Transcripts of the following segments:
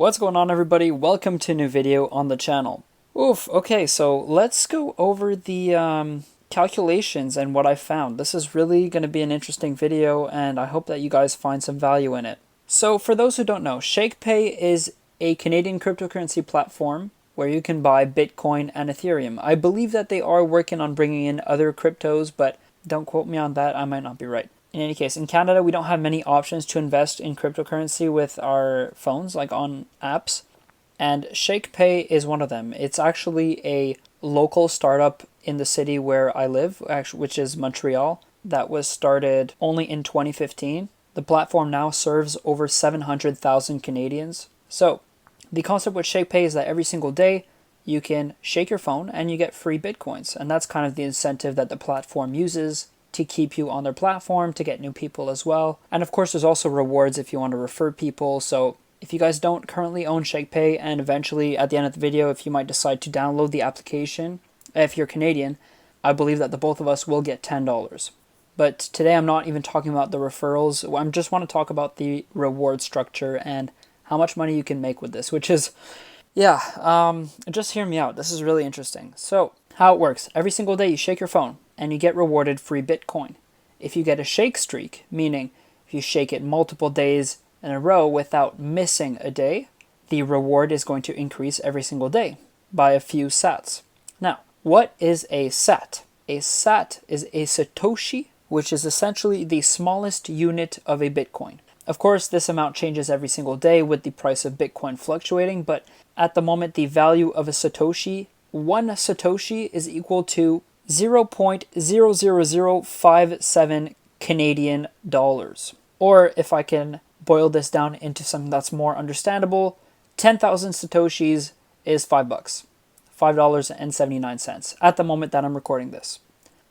What's going on, everybody? Welcome to a new video on the channel. Okay, so let's go over the calculations and what I found. This is really going to be an interesting video, and I hope that you guys find some value in it. So for those who don't know, ShakePay is a Canadian cryptocurrency platform where you can buy Bitcoin and Ethereum. I believe that they are working on bringing in other cryptos, but don't quote me on that, I might not be right. In any case, in Canada, we don't have many options to invest in cryptocurrency with our phones, like on apps. And ShakePay is one of them. It's actually a local startup in the city where I live, which is Montreal, that was started only in 2015. The platform now serves over 700,000 Canadians. So the concept with ShakePay is that every single day you can shake your phone and you get free Bitcoins. And that's kind of the incentive that the platform uses to keep you on their platform, to get new people as well. And of course, there's also rewards if you want to refer people. So if you guys don't currently own ShakePay, and eventually at the end of the video, if you might decide to download the application, if you're Canadian, I believe that the both of us will get $10. But today I'm not even talking about the referrals. I just want to talk about the reward structure and how much money you can make with this, which is, just hear me out. This is really interesting. So how it works, every single day you shake your phone and you get rewarded free Bitcoin. If you get a ShakeStreak, meaning if you shake it multiple days in a row without missing a day, the reward is going to increase every single day by a few sats. Now, what is a sat? A sat is a Satoshi, which is essentially the smallest unit of a Bitcoin. Of course, this amount changes every single day with the price of Bitcoin fluctuating, but at the moment, the value of a Satoshi, one Satoshi is equal to 0.00057 Canadian dollars. Or if I can boil this down into something that's more understandable, 10,000 Satoshis is $5. $5.79 at the moment that I'm recording this.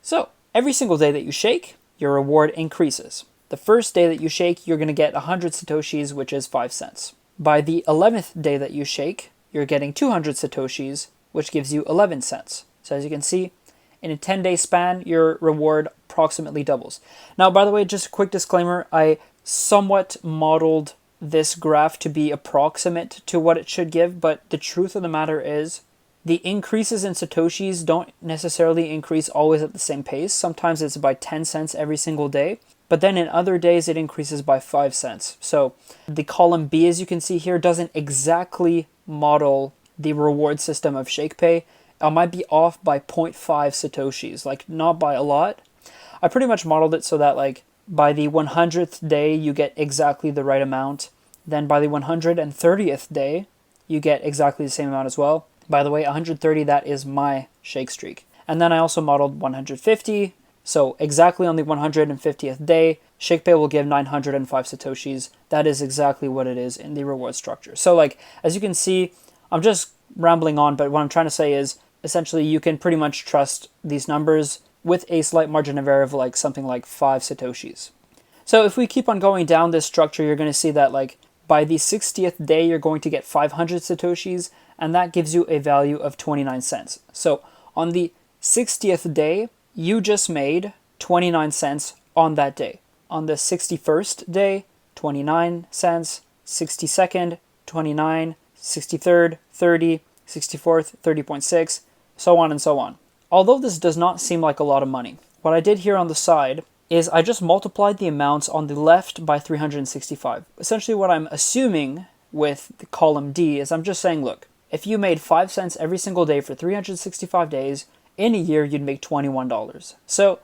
So every single day that you shake, your reward increases. The first day that you shake, you're going to get 100 Satoshis, which is 5 cents. By the 11th day that you shake, you're getting 200 Satoshis, which gives you 11 cents. So as you can see, in a 10-day span, your reward approximately doubles. Now, by the way, just a quick disclaimer, I somewhat modeled this graph to be approximate to what it should give, but the truth of the matter is the increases in Satoshis don't necessarily increase always at the same pace. Sometimes it's by 10 cents every single day, but then in other days it increases by 5 cents. So the column B, as you can see here, doesn't exactly model the reward system of ShakePay. I might be off by 0.5 Satoshis, like not by a lot. I pretty much modeled it so that like by the 100th day, you get exactly the right amount. Then by the 130th day, you get exactly the same amount as well. By the way, 130, that is my ShakeStreak. And then I also modeled 150. So exactly on the 150th day, ShakePay will give 905 Satoshis. That is exactly what it is in the reward structure. So like, as you can see, I'm just rambling on, but what I'm trying to say is, essentially, you can pretty much trust these numbers with a slight margin of error of like something like 5 Satoshis. So if we keep on going down this structure, you're going to see that like by the 60th day, you're going to get 500 Satoshis, and that gives you a value of 29 cents. So on the 60th day, you just made 29 cents on that day. On the 61st day, 29 cents, 62nd, 29, 63rd, 30, 64th, 30.6, so on and so on. Although this does not seem like a lot of money, what I did here on the side is I just multiplied the amounts on the left by 365. Essentially what I'm assuming with the column D is I'm just saying, look, if you made 5 cents every single day for 365 days, in a year you'd make $21. So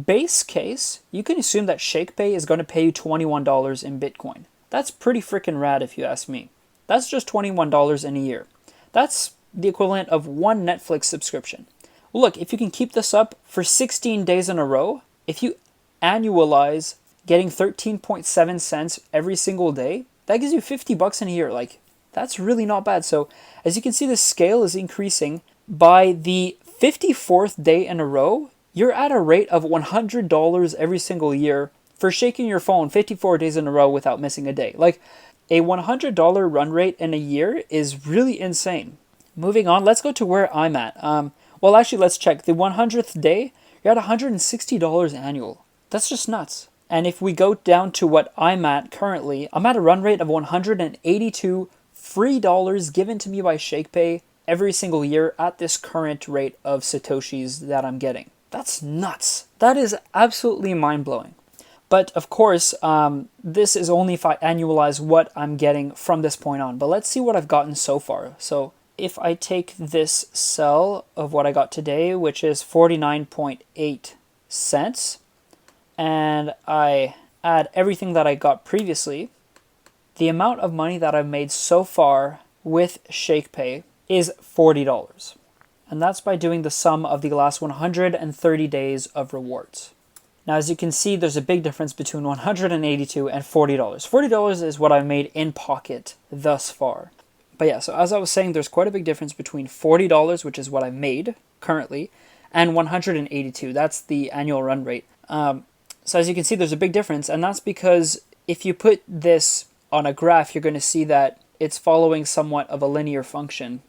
base case, you can assume that ShakePay is going to pay you $21 in Bitcoin. That's pretty freaking rad if you ask me. That's just $21 in a year. That's the equivalent of one Netflix subscription. Look, if you can keep this up for 16 days in a row, if you annualize getting 13.7 cents every single day, that gives you $50 in a year. Like, that's really not bad. So as you can see, the scale is increasing. By the 54th day in a row, you're at a rate of $100 every single year for shaking your phone 54 days in a row without missing a day. Like, a $100 run rate in a year is really insane. Moving on, let's go to where I'm at. Well, actually, let's check. The 100th day, you're at $160 annual. That's just nuts. And if we go down to what I'm at currently, I'm at a run rate of 182 free dollars given to me by ShakePay every single year at this current rate of Satoshis that I'm getting. That's nuts. That is absolutely mind-blowing. But of course, this is only if I annualize what I'm getting from this point on. But let's see what I've gotten so far. So if I take this sell of what I got today, which is 49.8 cents, and I add everything that I got previously, the amount of money that I've made so far with ShakePay is $40. And that's by doing the sum of the last 130 days of rewards. Now, as you can see, there's a big difference between $182 and $40. $40 is what I've made in pocket thus far. But yeah, so as I was saying, there's quite a big difference between $40, which is what I've made currently, and $182. That's the annual run rate. So as you can see, there's a big difference, and that's because if you put this on a graph, you're going to see that it's following somewhat of a linear function,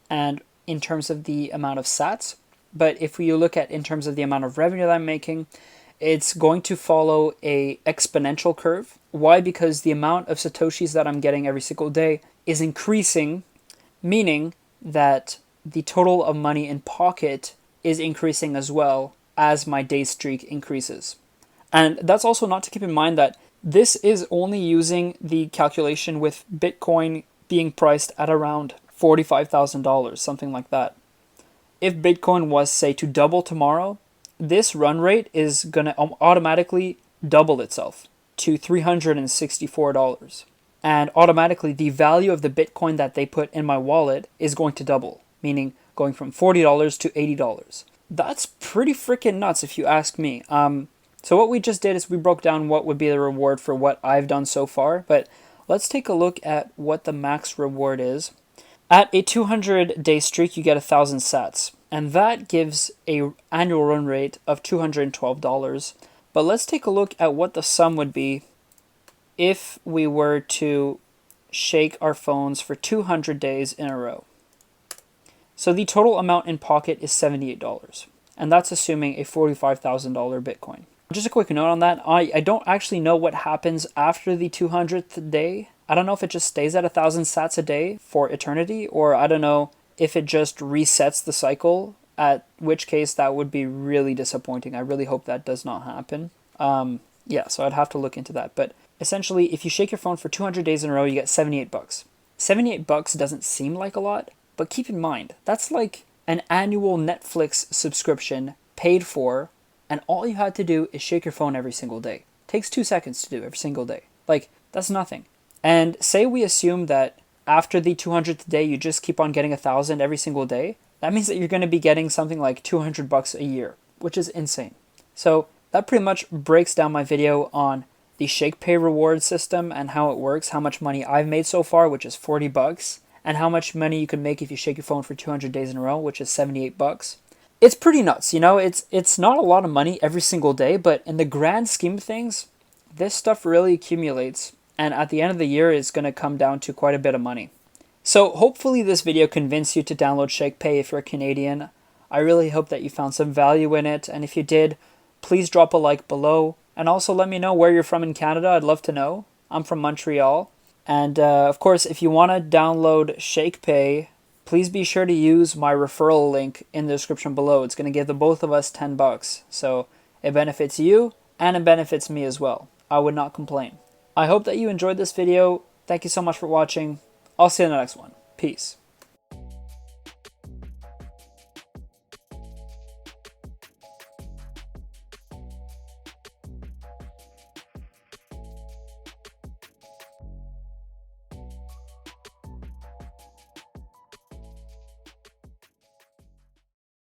and in terms of the amount of sats. But if you look at in terms of the amount of revenue that I'm making, it's going to follow a exponential curve. Why? Because the amount of Satoshis that I'm getting every single day is increasing, meaning that the total of money in pocket is increasing as well as my day streak increases. And that's also not to keep in mind that this is only using the calculation with Bitcoin being priced at around $45,000, something like that. If Bitcoin was, say, to double tomorrow, this run rate is going to automatically double itself to $364. And automatically, the value of the Bitcoin that they put in my wallet is going to double, meaning going from $40 to $80. That's pretty freaking nuts if you ask me. So what we just did is we broke down what would be the reward for what I've done so far, but let's take a look at what the max reward is. At a 200-day streak, you get 1,000 sats, and that gives a annual run rate of $212. But let's take a look at what the sum would be if we were to shake our phones for 200 days in a row. So the total amount in pocket is $78, and that's assuming a $45,000 Bitcoin. Just a quick note on that, I don't actually know what happens after the 200th day. I don't know if it just stays at 1,000 sats a day for eternity, or I don't know if it just resets the cycle, at which case that would be really disappointing. I really hope that does not happen. Yeah, so I'd have to look into that. But essentially, if you shake your phone for 200 days in a row, you get $78. $78 doesn't seem like a lot, but keep in mind, that's like an annual Netflix subscription paid for, and all you had to do is shake your phone every single day. It takes 2 seconds to do every single day. Like, that's nothing. And say we assume that after the 200th day, you just keep on getting 1,000 every single day. That means that you're going to be getting something like $200 a year, which is insane. So that pretty much breaks down my video on the ShakePay reward system and how it works, how much money I've made so far, which is $40, and how much money you can make if you shake your phone for 200 days in a row, which is $78. It's pretty nuts, you know, it's not a lot of money every single day, but in the grand scheme of things, this stuff really accumulates, and at the end of the year, it's going to come down to quite a bit of money. So hopefully this video convinced you to download ShakePay if you're Canadian. I really hope that you found some value in it, and if you did, please drop a like below, and also let me know where you're from in Canada. I'd love to know. I'm from Montreal, and of course, if you want to download ShakePay, please be sure to use my referral link in the description below. It's going to give the both of us $10. So it benefits you and it benefits me as well. I would not complain. I hope that you enjoyed this video. Thank you so much for watching. I'll see you in the next one. Peace.